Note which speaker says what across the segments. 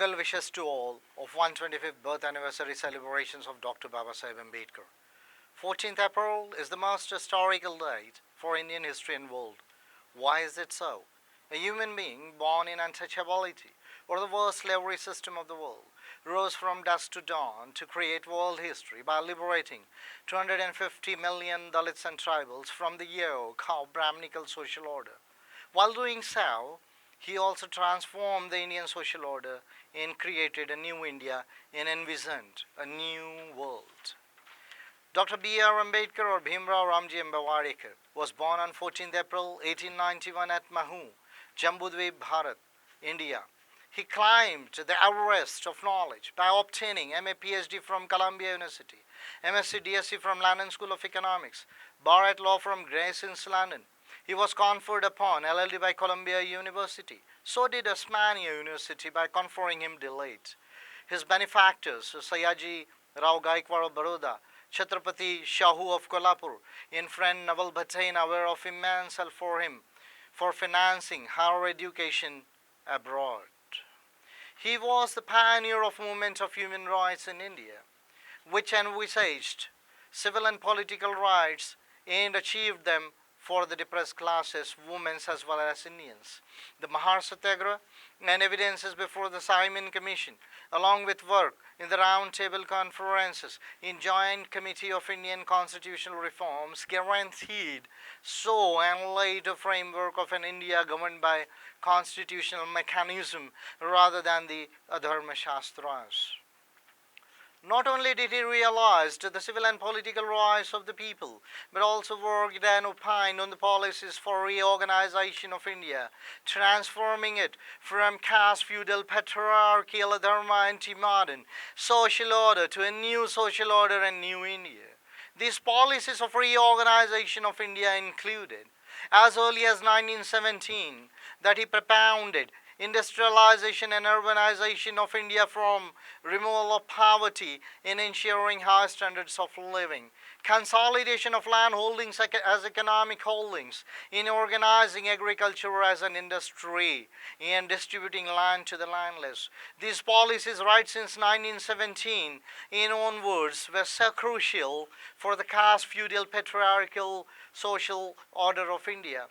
Speaker 1: well wishes to all of 125th birth anniversary celebrations of Dr. Babasaheb Ambedkar. 14th April is the most historical date for Indian history and world. Why is it so? A human being born in untouchability or the worst slavery system of the world rose from dusk to dawn to create world history by liberating 250 million Dalits and tribals from the yoke of Brahminical social order. While doing so, he also transformed the Indian social order and created a new India and envisioned a new world. Dr. B.R. Ambedkar or Bhimrao Ramji Ambedkar was born on 14th April 1891 at Mahu, Jambudvip, Bharat, India. He climbed the Everest of knowledge by obtaining MA PhD from Columbia University, MSc DSc from London School of Economics, Bar at Law from Gray's Inn, London. He was conferred upon LLD by Columbia University. So did Osmania University by conferring him D.Litt. His benefactors, Sayaji Rao Gaikwad of Baroda, Chhatrapati Shahu of Kolhapur, and friend Naval Bhattaina were of immense help for him for financing higher education abroad. He was the pioneer of movement of human rights in India, which envisaged civil and political rights and achieved them for the depressed classes, women as well as Indians. The Mahar Satyagraha and evidences before the Simon Commission, along with work in the Round Table Conferences in Joint Committee of Indian Constitutional Reforms, guaranteed so and laid a framework of an India governed by constitutional mechanism rather than the Adharma Shastras. Not only did he realize the civil and political rights of the people, but also worked and opined on the policies for reorganization of India, transforming it from caste feudal patriarchal Adharma anti-modern social order to a new social order and new India. These policies of reorganization of India included, as early as 1917, that he propounded industrialization and urbanization of India from removal of poverty in ensuring high standards of living, consolidation of land holdings as economic holdings, in organizing agriculture as an industry, and distributing land to the landless. These policies right since 1917 and onwards were so crucial for the caste feudal patriarchal social order of India.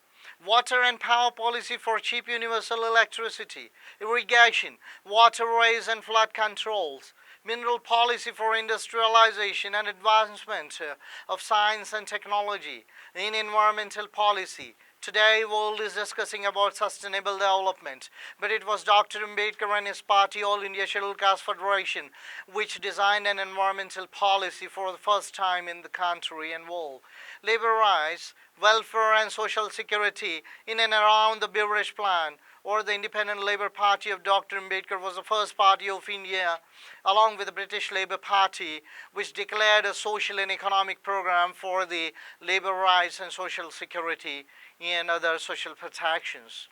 Speaker 1: Water and power policy for cheap universal electricity, irrigation, waterways and flood controls, mineral policy for industrialization and advancement of science and technology, in environmental policy. Today, world is discussing about sustainable development, but it was Dr. Ambedkar and his party, All India Scheduled Caste Federation, which designed an environmental policy for the first time in the country and world. Labor rights, welfare and social security in and around the Beveridge Plan, or the Independent Labour Party of Dr. Ambedkar, was the first party of India, along with the British Labour Party, which declared a social and economic program for the labour rights and social security and other social protections.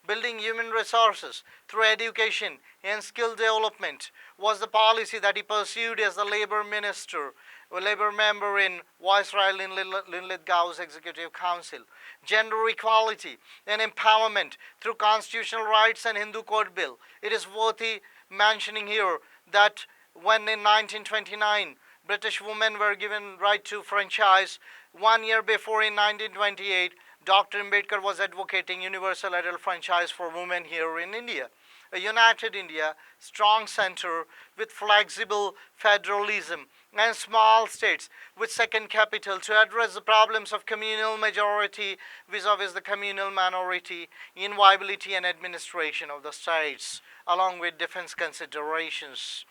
Speaker 1: Building human resources through education and skill development was the policy that he pursued as the Labour Minister, a Labour member in Viceroy Linlithgow's Executive Council. Gender equality and empowerment through constitutional rights and Hindu Code Bill. It is worthy mentioning here that when in 1929 British women were given right to franchise, 1 year before in 1928 Dr. Ambedkar was advocating universal adult franchise for women here in India. A united India, strong center with flexible federalism and small states with second capital to address the problems of communal majority vis-a-vis the communal minority, inviolability and administration of the states, along with defense considerations.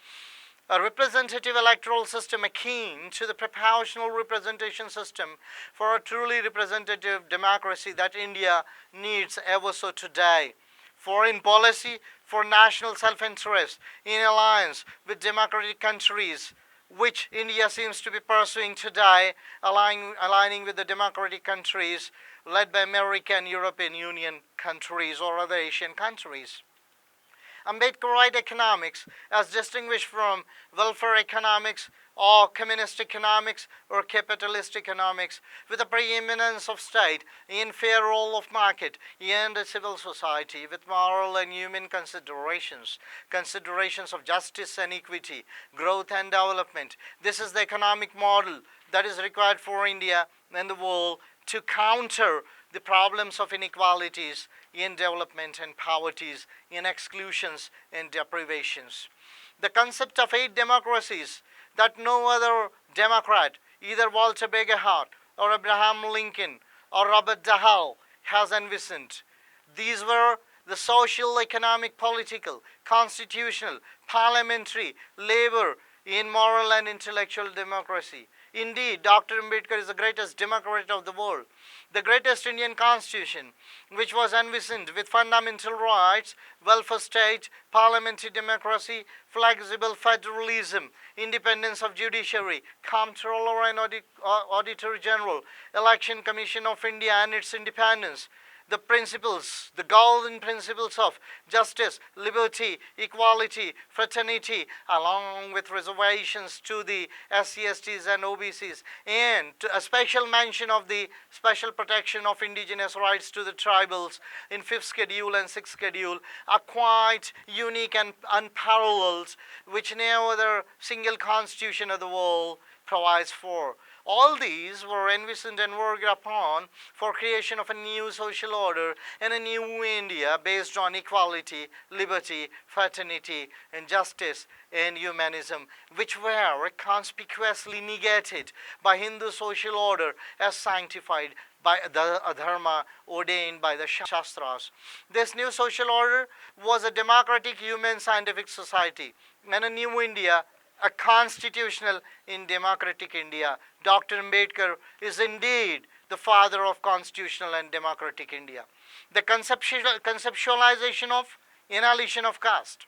Speaker 1: A representative electoral system akin to the proportional representation system for a truly representative democracy that India needs ever so today. Foreign policy for national self-interest in alliance with democratic countries, which India seems to be pursuing today, aligning with the democratic countries led by American and European Union countries or other Asian countries. Ambedkarite economics, as distinguished from welfare economics or communist economics or capitalist economics, with the preeminence of state in fair role of market and a civil society, with moral and human considerations of justice and equity, growth and development. This is the economic model that is required for India and the world to counter the problems of inequalities in development and poverties, in exclusions and deprivations. The concept of 8 democracies that no other Democrat, either Walter Begehart or Abraham Lincoln or Robert Dahl, has envisioned. These were the social, economic, political, constitutional, parliamentary, labor, in moral and intellectual democracy. Indeed, Dr. Ambedkar is the greatest democrat of the world. The greatest Indian constitution, which was envisioned with fundamental rights, welfare state, parliamentary democracy, flexible federalism, independence of judiciary, comptroller and auditor general, election commission of India and its independence, the principles, the golden principles of justice, liberty, equality, fraternity, along with reservations to the SC/STs and OBCs, and a special mention of the special protection of indigenous rights to the tribals in 5th schedule and 6th schedule, are quite unique and unparalleled, which no other single constitution of the world provides for. All these were envisioned and worked upon for creation of a new social order and a new India based on equality, liberty, fraternity, and justice and humanism, which were conspicuously negated by Hindu social order as sanctified by the dharma ordained by the Shastras. This new social order was a democratic human scientific society and a new India, a constitutional in democratic India. Dr. Ambedkar is indeed the father of constitutional and democratic India. The conceptualization of annihilation of caste.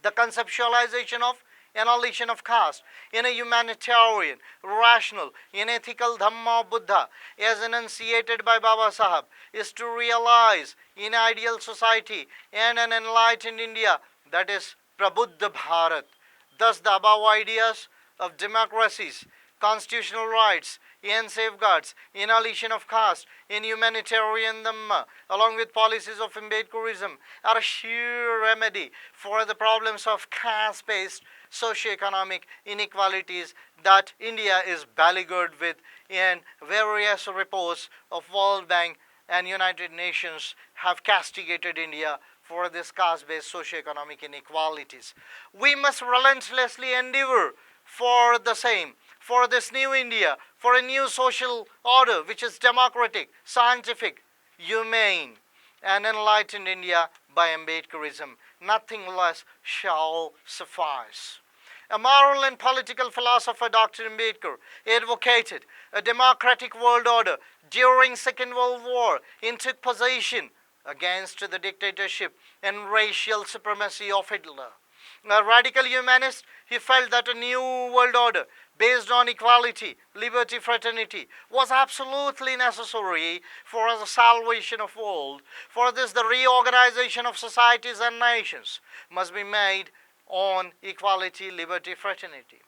Speaker 1: The conceptualization of annihilation of caste in a humanitarian, rational, unethical Dhamma of Buddha, as enunciated by Babasaheb, is to realize in ideal society and an enlightened India, that is Prabuddha Bharat. Thus, the above ideas of democracies, constitutional rights, and safeguards, annihilation of caste, in humanitarian Dhamma, along with policies of Ambedkarism, are a sheer remedy for the problems of caste-based socio-economic inequalities that India is beleaguered with, and various reports of World Bank and United Nations have castigated India for this caste-based socio-economic inequalities. We must relentlessly endeavor for the same, for this new India, for a new social order which is democratic, scientific, humane, and enlightened India by Ambedkarism. Nothing less shall suffice. A moral and political philosopher, Dr. Ambedkar, advocated a democratic world order during Second World War and took position against the dictatorship and racial supremacy of Hitler. A radical humanist, he felt that a new world order based on equality, liberty, fraternity was absolutely necessary for the salvation of the world. For this, the reorganization of societies and nations must be made on equality, liberty, fraternity.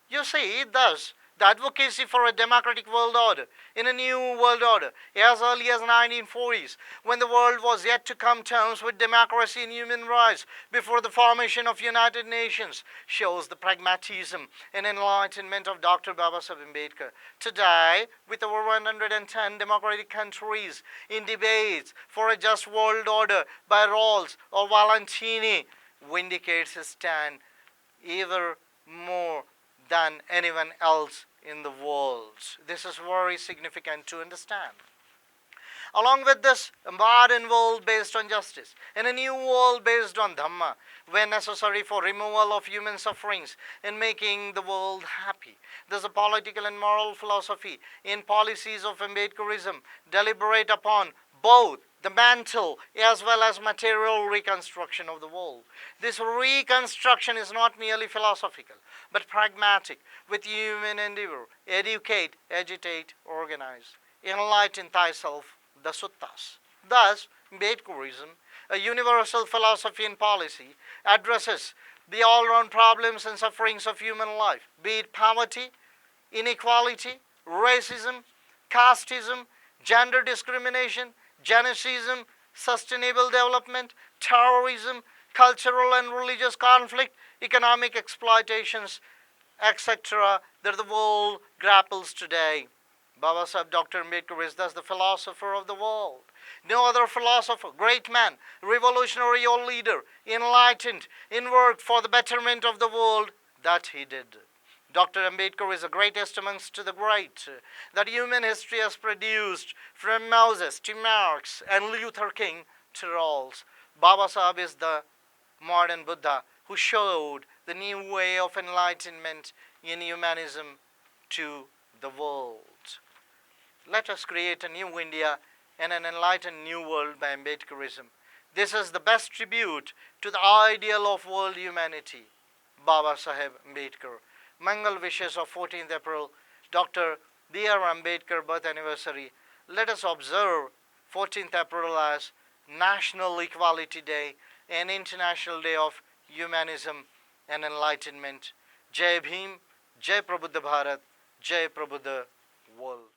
Speaker 1: You see, thus, the advocacy for a democratic world order, in a new world order, as early as 1940s, when the world was yet to come to terms with democracy and human rights before the formation of United Nations, shows the pragmatism and enlightenment of Dr. Babasaheb Ambedkar. Today, with over 110 democratic countries in debates for a just world order by Rawls or Valentini, vindicates his stand ever more than anyone else in the world. This is very significant to understand. Along with this, a modern world based on justice and a new world based on Dhamma were necessary for removal of human sufferings and making the world happy. Thus, a political and moral philosophy in policies of Ambedkarism deliberate upon both the mental as well as material reconstruction of the world. This reconstruction is not merely philosophical, but pragmatic, with human endeavor. Educate, agitate, organize. Enlighten thyself, the suttas. Thus, Ambedkarism a universal philosophy and policy, addresses the all-round problems and sufferings of human life, be it poverty, inequality, racism, casteism, gender discrimination, genocidim, sustainable development, terrorism, cultural and religious conflict, economic exploitations, etc., that the world grapples today. Babasaheb Dr. Ambedkar is thus the philosopher of the world. No other philosopher, great man, revolutionary or leader, enlightened, in work for the betterment of the world that he did. Dr. Ambedkar is the greatest amongst the great that human history has produced, from Moses to Marx and Luther King to Rawls. Babasaheb is the modern Buddha who showed the new way of enlightenment in humanism to the world. Let us create a new India and an enlightened new world by Ambedkarism. This is the best tribute to the ideal of world humanity. Babasaheb Ambedkar. Mangal wishes of 14th April, Dr. D.R. Ambedkar birth anniversary. Let us observe 14th April as National Equality Day and International Day of Humanism and Enlightenment. Jai Bhim, Jai Prabuddha Bharat, Jai Prabuddha World.